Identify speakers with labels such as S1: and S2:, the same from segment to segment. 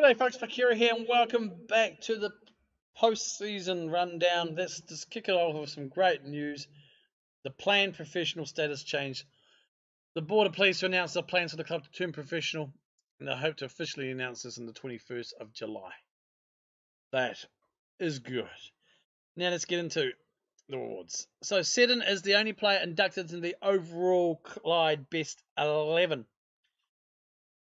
S1: G'day folks, Parkera here and welcome back to the post-season rundown. Let's just kick it off with some great news. The planned professional status change. The board are pleased to announce their plans for the club to turn professional, and they hope to officially announce this on the 21st of July. That is good. Now let's get into the awards. So Seddon is the only player inducted into the overall Clyde Best 11.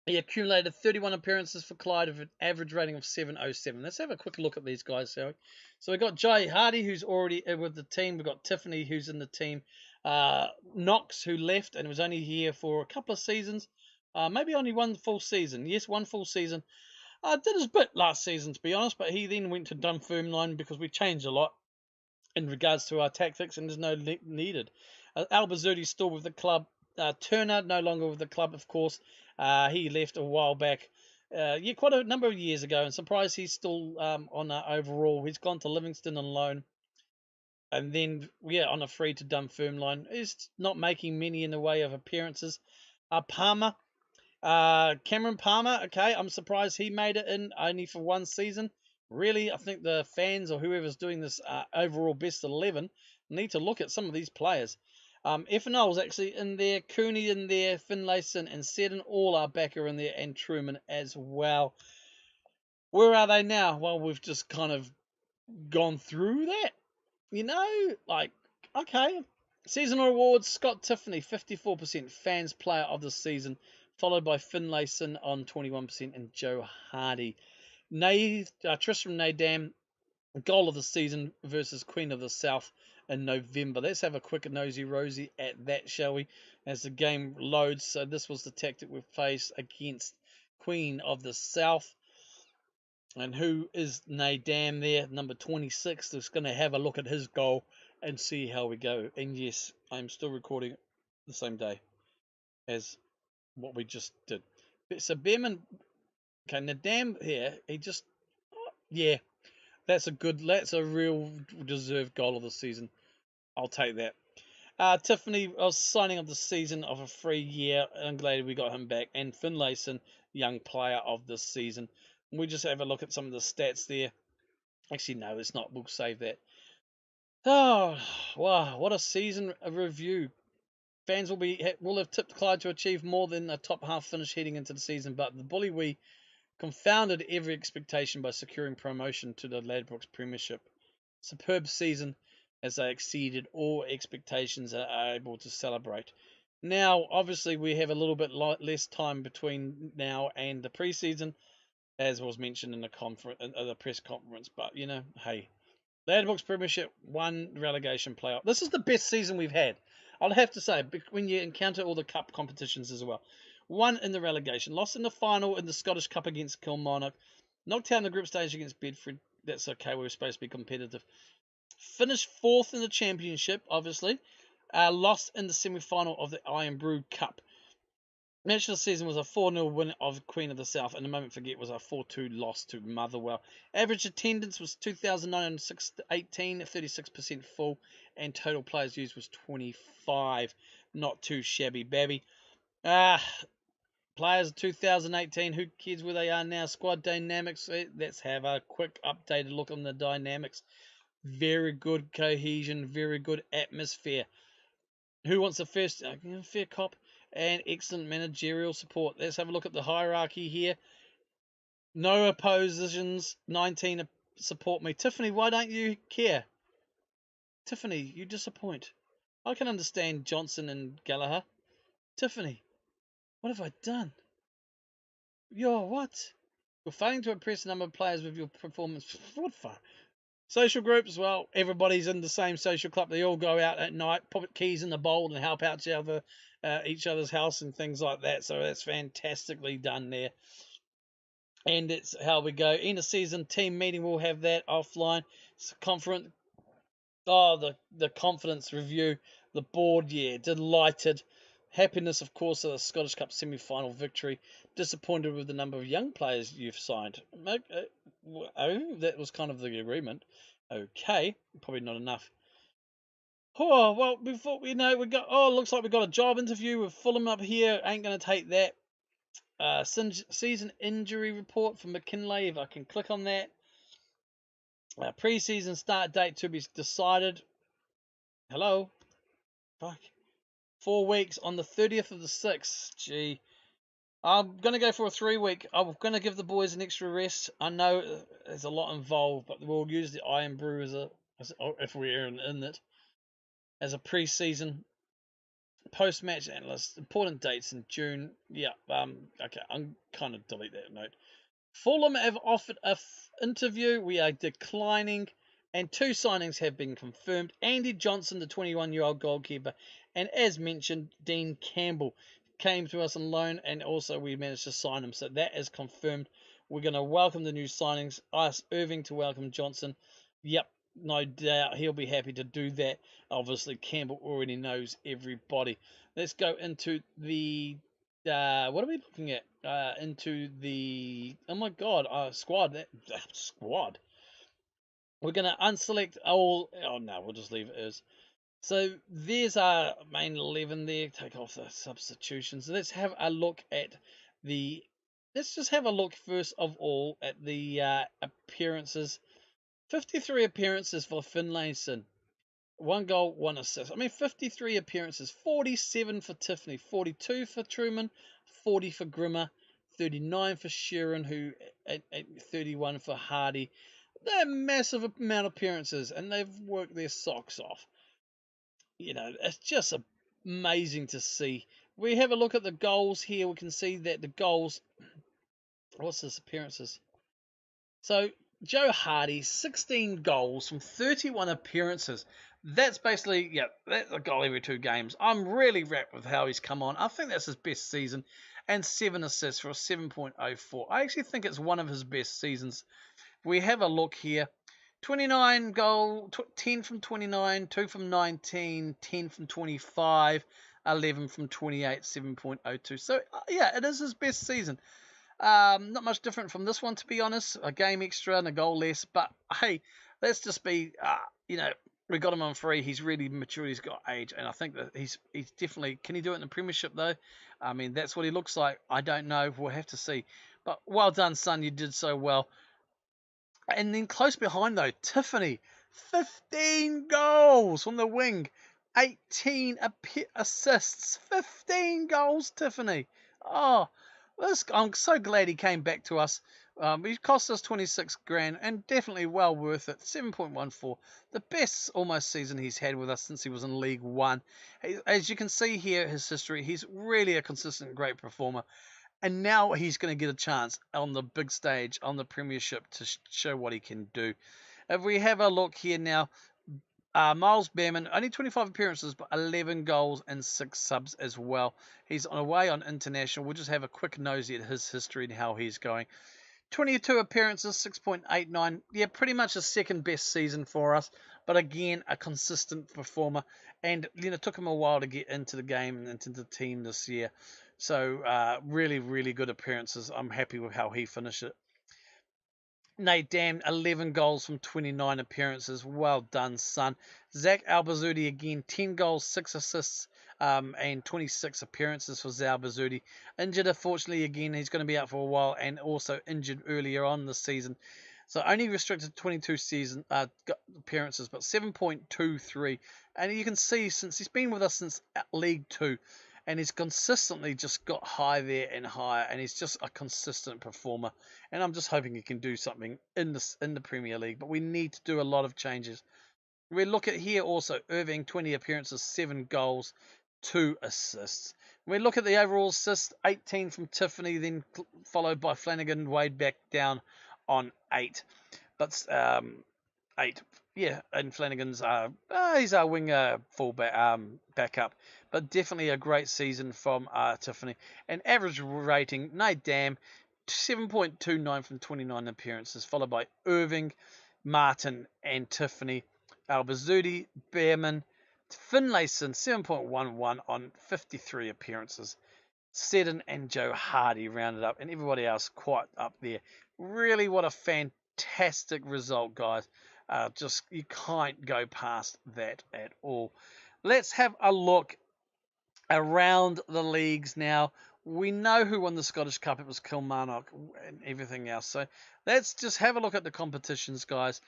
S1: He accumulated 31 appearances for Clyde with an average rating of 707. Let's have a quick look at these guys, shall we? So we've got Jay Hardy, who's already with the team. We've got Tiffany, who's in the team. Knox, who left and was only here for a couple of seasons. Maybe only one full season. Yes, one full season. Did his bit last season, to be honest, but he then went to Dunfermline because we changed a lot in regards to our tactics, and there's no needed. Albazzudi's still with the club. Turner, no longer with the club, of course. He left a while back, quite a number of years ago, and surprised he's still on overall. He's gone to Livingston on loan, and then on a free to Dunfermline. He's not making many in the way of appearances. Palmer, Cameron Palmer. Okay, I'm surprised he made it in only for one season. Really, I think the fans or whoever's doing this overall best 11 need to look at some of these players. F&L's actually in there, Cooney in there, Finlayson and Seddon, all are backer in there, and Truman as well. Where are they now? Well, we've just kind of gone through that, okay. Seasonal awards, Scott Tiffany, 54%, fans player of the season, followed by Finlayson on 21% and Joe Hardy. Tristram Nadam, goal of the season versus Queen of the South in November. Let's have a quick nosy-rosy at that, shall we, as the game loads. So this was the tactic we faced against Queen of the South. And who is Nadam there? Number 26. Just going to have a look at his goal and see how we go. And yes, I'm still recording the same day as what we just did. So Behrman, okay, Nadam here, he just, that's a real deserved goal of the season. I'll take that. Tiffany was signing of the season of a free year. I'm glad we got him back. And Finlayson, young player of the season. We just have a look at some of the stats there. Actually, no, it's not. We'll save that. Oh, wow, what a season review. Fans will have tipped Clyde to achieve more than a top half finish heading into the season, but the Bully Wee confounded every expectation by securing promotion to the Ladbrokes Premiership. Superb season as they exceeded all expectations and are able to celebrate. Now, obviously, we have a little bit less time between now and the preseason, as was mentioned in the press conference. But, hey, Ladbrokes Premiership, one relegation playoff. This is the best season we've had. I'll have to say, when you encounter all the cup competitions as well. Won in the relegation, lost in the final in the Scottish Cup against Kilmarnock, knocked out in the group stage against Bedford. That's okay, we were supposed to be competitive. Finished fourth in the championship, obviously. Lost in the semi-final of the Iron Brew Cup. Match of the season was a 4-0 win of Queen of the South, and a moment forget was a 4-2 loss to Motherwell. Average attendance was 2,918, 36% full, and total players used was 25. Not too shabby babby. Players of 2018, who cares where they are now? Squad dynamics, let's have a quick updated look on the dynamics. Very good cohesion, very good atmosphere. Who wants the first? Fair cop. And excellent managerial support. Let's have a look at the hierarchy here. No oppositions, 19 support me. Tiffany, why don't you care? Tiffany, you disappoint. I can understand Johnson and Gallagher. Tiffany, what have I done? What? You're failing to impress a number of players with your performance. What fun? Social groups, well, everybody's in the same social club. They all go out at night, put keys in the bowl and help out each other's house and things like that. So that's fantastically done there. And it's how we go. End of season team meeting, we'll have that offline. It's conference. Oh, the confidence review. The board, delighted. Happiness, of course, of the Scottish Cup semi-final victory. Disappointed with the number of young players you've signed. That was kind of the agreement. Okay, probably not enough. Oh, well, before looks like we got a job interview with Fulham up here. Ain't going to take that. season injury report for McKinley. If I can click on that. Preseason start date to be decided. Hello? Fuck. 4 weeks on the 30th of the 6th. Gee. I'm going to go for a 3-week. I'm going to give the boys an extra rest. I know there's a lot involved, but we'll use the Iron Brew if we're in it, as a preseason post-match analyst. Important dates in June. Yeah, okay, I'm kind of delete that note. Fulham have offered an interview. We are declining, and 2 signings have been confirmed. Andy Johnson, the 21-year-old goalkeeper, and as mentioned, Dean Campbell came to us on loan, and also we managed to sign him. So that is confirmed. We're going to welcome the new signings. Ask Irving to welcome Johnson. Yep, no doubt he'll be happy to do that. Obviously, Campbell already knows everybody. Let's go into the what are we looking at? Into the squad. Squad. We're gonna unselect all. Oh no, we'll just leave it as. So there's our main 11 there. Take off the substitutions. Let's have a look at the. Let's just have a look first of all at the appearances. 53 appearances for Finlayson. 1 goal, 1 assist. I mean, 53 appearances. 47 for Tiffany. 42 for Truman. 40 for Grimmer. 39 for Sheeran, who at 31 for Hardy. They're a massive amount of appearances, and they've worked their socks off. You know, it's just amazing to see. We have a look at the goals here. We can see that the goals. What's this appearances? So Joe Hardy, 16 goals from 31 appearances. That's basically, yeah, that's a goal every 2 games. I'm really wrapped with how he's come on. I think that's his best season. And 7 assists for a 7.04. I actually think it's one of his best seasons. We have a look here. 29 goal, 10 from 29, 2 from 19, 10 from 25, 11 from 28, 7.02. So, yeah, it is his best season. Not much different from this one, to be honest. A game extra and a goal less. But, hey, let's just be, we got him on free. He's really matured. He's got age. And I think that he's definitely... Can he do it in the Premiership, though? I mean, that's what he looks like. I don't know. We'll have to see. But well done, son. You did so well. And then close behind, though, Tiffany. 15 goals from the wing. 18 assists. 15 goals, Tiffany. Oh, I'm so glad he came back to us. He cost us 26 grand and definitely well worth it. 7.14. The best almost season he's had with us since he was in League One. As you can see here, his history, he's really a consistent, great performer. And now he's going to get a chance on the big stage, on the Premiership, to show what he can do. If we have a look here now, Miles Behrman, only 25 appearances, but 11 goals and 6 subs as well. He's on away on international. We'll just have a quick nosy at his history and how he's going. 22 appearances, 6.89. Yeah, pretty much the second best season for us. But again, a consistent performer. And it took him a while to get into the game and into the team this year. So, really, really good appearances. I'm happy with how he finished it. Nate Dam, 11 goals from 29 appearances. Well done, son. Zach Albazudi, again, 10 goals, 6 assists, and 26 appearances for Zalbazudi. Injured, unfortunately, again, he's going to be out for a while, and also injured earlier on this season. So only restricted 22 season appearances, but 7.23. And you can see, since he's been with us since League 2, and he's consistently just got high there and higher, and he's just a consistent performer. And I'm just hoping he can do something in the Premier League. But we need to do a lot of changes. We look at here also, Irving, 20 appearances, 7 goals, 2 assists. We look at the overall assists, 18 from Tiffany, then followed by Flanagan, Wade back down on 8. But 8. Yeah, and Flanagan's he's our winger fullback backup. But definitely a great season from Tiffany. And average rating, Nate Dam, 7.29 from 29 appearances, followed by Irving, Martin, and Tiffany. Albazudi, Behrman, Finlayson, 7.11 on 53 appearances. Seddon and Joe Hardy rounded up, and everybody else quite up there. Really, what a fantastic result, guys. Just, you can't go past that at all. Let's have a look around the leagues now. We know who won the Scottish Cup. It was Kilmarnock and everything else. So let's just have a look at the competitions, guys.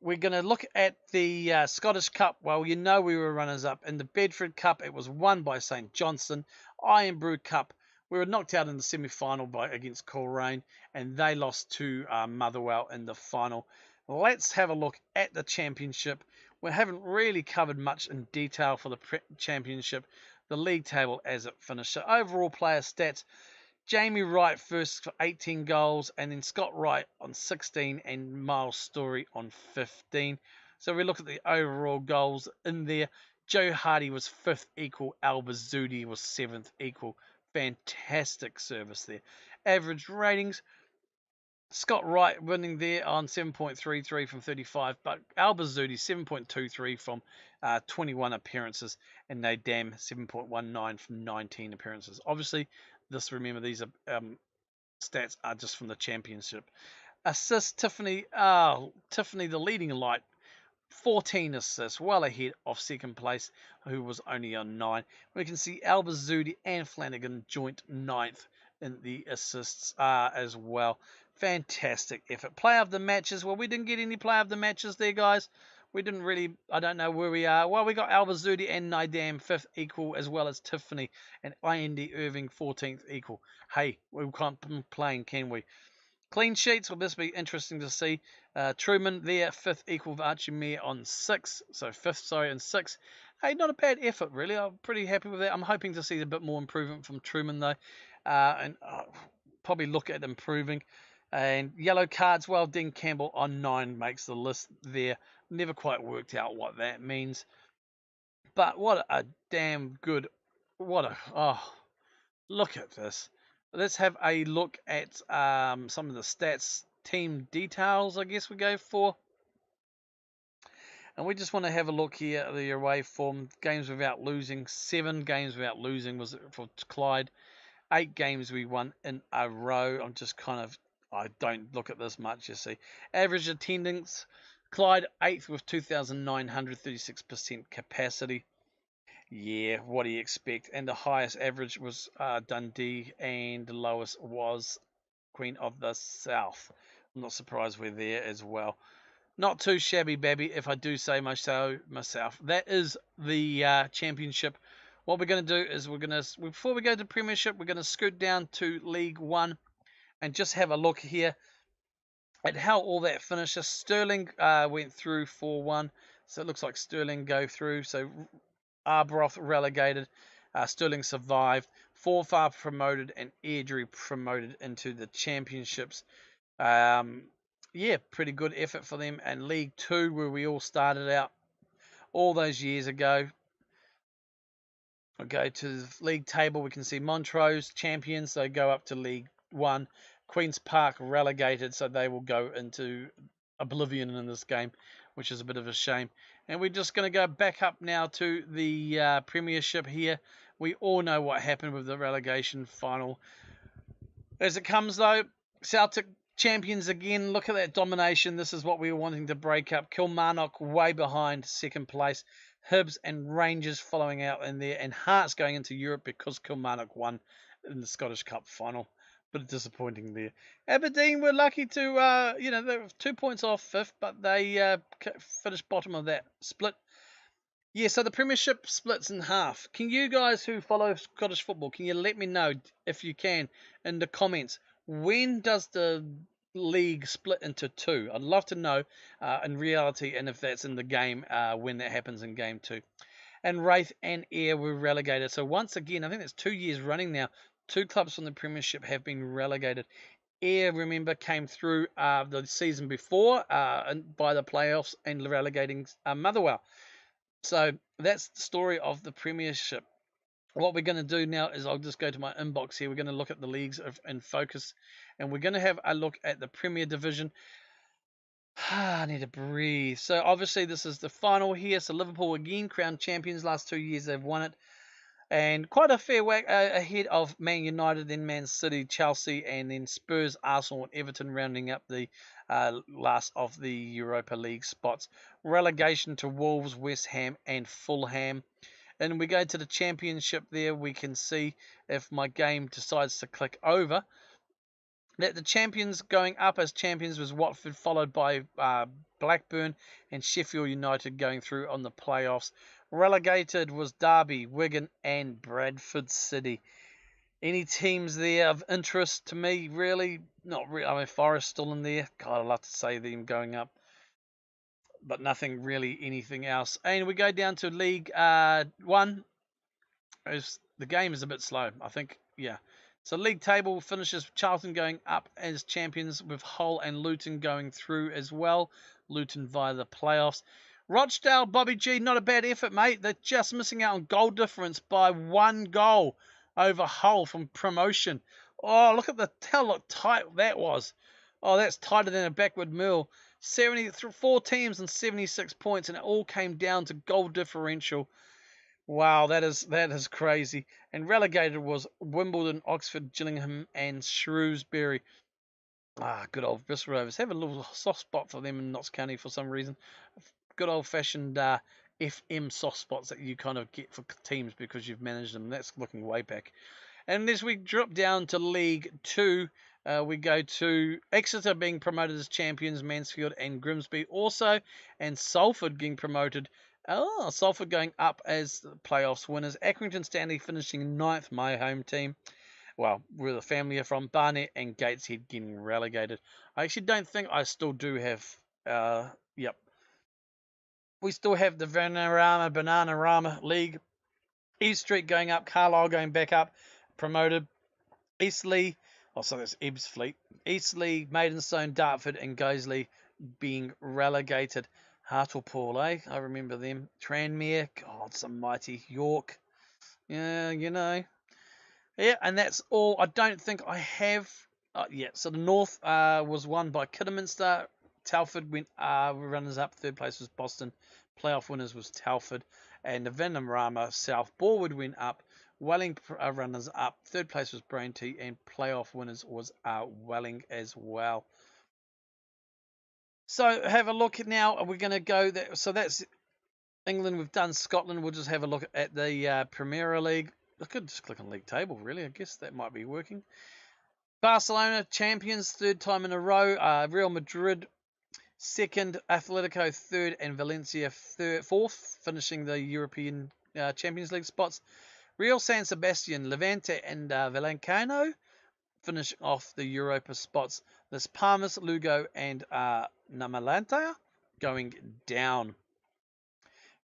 S1: We're going to look at the Scottish Cup. Well, you know we were runners-up. In the Bedford Cup, it was won by St Johnstone. Iron Brew Cup, we were knocked out in the semi-final against Coleraine, and they lost to Motherwell in the final. Let's have a look at the championship. We haven't really covered much in detail for the championship, the league table as it finished. So overall player stats, Jamie Wright first for 18 goals, and then Scott Wright on 16, and Miles Story on 15. So we look at the overall goals in there. Joe Hardy was 5th equal. Albazudi was 7th equal. Fantastic service there. Average ratings, Scott Wright winning there on 7.33 from 35, but Albazudi 7.23 from 21 appearances, and Nadam 7.19 from 19 appearances. Obviously, remember these are stats are just from the championship. Assists, Tiffany the leading light, 14 assists, well ahead of second place, who was only on 9. We can see Albazudi and Flanagan joint 9th in the assists as well. Fantastic effort. Player of the matches. Well, we didn't get any player of the matches there, guys. We didn't really, I don't know where we are. Well, we got Albazudi and Nadam 5th equal, as well as Tiffany and Andy Irving 14th equal. Hey, we can't complain, can we? Clean sheets, well, this will be interesting to see. Truman there, 5th equal of Archie Mere on 6. So 5th, sorry, and 6. Hey, not a bad effort, really. I'm pretty happy with that. I'm hoping to see a bit more improvement from Truman, though. And probably look at improving. And yellow cards, well, Dean Campbell on 9 makes the list there. Never quite worked out what that means. But what a damn good, look at this. Let's have a look at some of the stats, team details, I guess we go for. And we just want to have a look here at the away form. Games without losing. 7 games without losing was for Clyde. 8 games we won in a row. I'm just kind of, I don't look at this much, you see. Average attendance, Clyde 8th with 2,936% capacity. Yeah, what do you expect? And the highest average was Dundee, and the lowest was Queen of the South. I'm not surprised we're there as well. Not too shabby babby, if I do say myself. That is the championship. What we're going to do is before we go to Premiership, we're going to scoot down to League One and just have a look here at how all that finishes. Stirling went through 4-1, so it looks like Stirling go through. So Arbroath relegated, Stirling survived, Forfar promoted, and Airdrie promoted into the championships. Yeah, pretty good effort for them. And League 2, where we all started out all those years ago. We'll go to the league table. We can see Montrose champions. They go up to League 1. Queen's Park relegated, so they will go into oblivion in this game, which is a bit of a shame. And we're just going to go back up now to the Premiership here. We all know what happened with the relegation final. As it comes, though, Celtic champions again. Look at that domination. This is what we were wanting to break up. Kilmarnock way behind second place. Hibs and Rangers following out in there. And Hearts going into Europe because Kilmarnock won in the Scottish Cup final. Bit disappointing there. Aberdeen were lucky to, they were 2 points off 5th, but they finished bottom of that split. Yeah, so the Premiership splits in half. Can you guys who follow Scottish football, can you let me know, if you can, in the comments, when does the league split into 2? I'd love to know in reality, and if that's in the game, when that happens in game 2. And Wraith and Ayr were relegated. So once again, I think that's 2 years running now. 2 clubs from the Premiership have been relegated. Ayr, remember, came through the season before by the playoffs and relegating Motherwell. So that's the story of the Premiership. What we're going to do now is I'll just go to my inbox here. We're going to look at the leagues in focus. And we're going to have a look at the Premier Division. I need to breathe. So obviously this is the final here. So Liverpool again, crowned champions. Last 2 years they've won it. And quite a fair whack ahead of Man United, then Man City, Chelsea, and then Spurs, Arsenal, and Everton rounding up the last of the Europa League spots. Relegation to Wolves, West Ham, and Fulham. And we go to the championship there. We can see if my game decides to click over that the champions going up as champions was Watford, followed by Blackburn and Sheffield United going through on the playoffs. Relegated was Derby, Wigan and Bradford City. Any teams there of interest to me? Really? Not really. I mean, Forest still in there. God, I'd love to say them going up. But nothing really, anything else. And we go down to League 1. The game is a bit slow, I think. Yeah. So league table finishes Charlton going up as champions with Hull and Luton going through as well. Luton via the playoffs. Rochdale, Bobby G, not a bad effort, mate. They're just missing out on goal difference by 1 goal over Hull from promotion. Oh, look at how tight that was. Oh, that's tighter than a backward mill. 74 teams and 76 points, and it all came down to goal differential. Wow, that is crazy. And relegated was Wimbledon, Oxford, Gillingham, and Shrewsbury. Good old Bristol Rovers. Have a little soft spot for them in Notts County for some reason. Good old-fashioned FM soft spots that you kind of get for teams because you've managed them. That's looking way back. And as we drop down to League 2, we go to Exeter being promoted as champions, Mansfield and Grimsby also, and Salford getting promoted. Salford going up as the playoffs winners. Accrington Stanley finishing 9th, my home team. Well, where the family are from. Barnet and Gateshead getting relegated. I actually don't think I still do have... Yep. We still have the Bananarama League. East Street going up. Carlisle going back up. Promoted. Eastleigh... Oh, so that's Ebbsfleet. Eastleigh, Maidstone, Dartford and Guiseley being relegated. Hartlepool, I remember them. Tranmere, God, some mighty. York, yeah, you know. Yeah, and that's all. I don't think I have. So the North was won by Kidderminster. Telford went runners up. Third place was Boston. Playoff winners was Telford. And the Vanarama South Borwood went up. Welling runners up. Third place was Braintree. And playoff winners was Welling as well. So have a look now. We're going to go there. So that's England. We've done Scotland. We'll just have a look at the Premier League. I could just click on league table, really. I guess that might be working. Barcelona, champions, 3rd time in a row. Real Madrid, 2nd. Atletico, 3rd. And Valencia, 4th, finishing the European Champions League spots. Real San Sebastian, Levante, and Valenciano finish off the Europa spots. Las Palmas, Lugo, and Namalanta going down.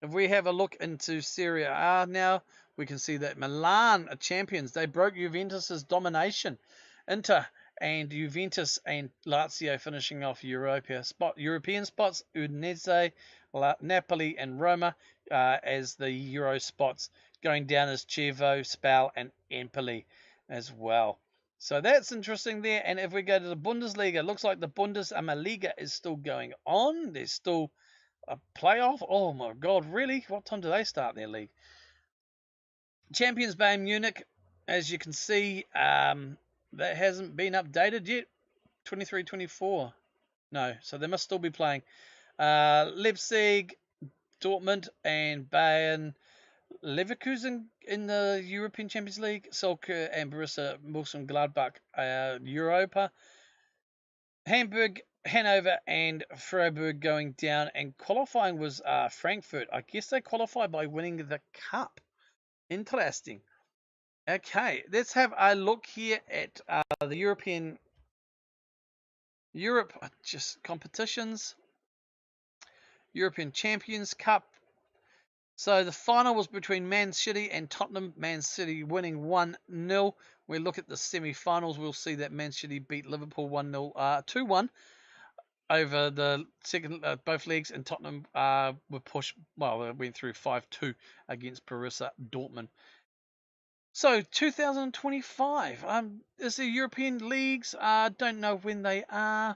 S1: If we have a look into Serie A now, we can see that Milan are champions. They broke Juventus's domination. Inter and Juventus and Lazio finishing off European spots. Udinese, Napoli, and Roma as the Euro spots. Going down as Chievo, Spal, and Empoli as well. So that's interesting there. And if we go to the Bundesliga, it looks like the Bundesliga is still going on. There's still a playoff. Oh my God, really? What time do they start their league? Champions Bayern Munich, as you can see, that hasn't been updated yet. 23-24. No, so they must still be playing. Leipzig, Dortmund, and Bayern Leverkusen in the European Champions League. Schalke and Borussia Mönchengladbach, Europa. Hamburg, Hanover, and Freiburg going down. And qualifying was Frankfurt. I guess they qualified by winning the cup. Interesting. Okay, let's have a look here at the Europe competitions. European Champions Cup. So the final was between Man City and Tottenham. Man City winning 1-0. We look at the semi-finals. We'll see that Man City beat Liverpool 2-1 over the second both legs, and Tottenham were pushed. Well, they went through 5-2 against Borussia Dortmund. So 2025 is the European leagues. Don't know when they are.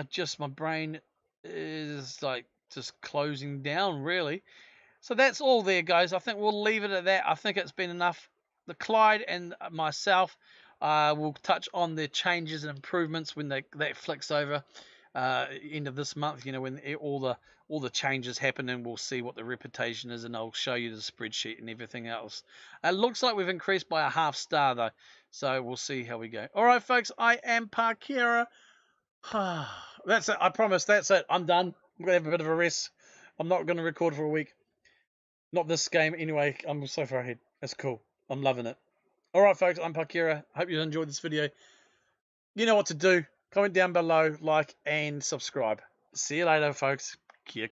S1: Just my brain is like just closing down really. So that's all there, guys. I think we'll leave it at that. I think it's been enough. The Clyde and myself will touch on the changes and improvements when that flicks over end of this month. You know, when all all the changes happen, and we'll see what the reputation is, and I'll show you the spreadsheet and everything else. It looks like we've increased by a half star though, so we'll see how we go. All right, folks, I am Parkera. That's it. I promise. That's it. I'm done. I'm gonna have a bit of a rest. I'm not gonna record for a week. Not this game anyway. I'm so far ahead. That's cool. I'm loving it. All right, folks. I'm Parkera. Hope you enjoyed this video. You know what to do. Comment down below, like, and subscribe. See you later, folks. Kia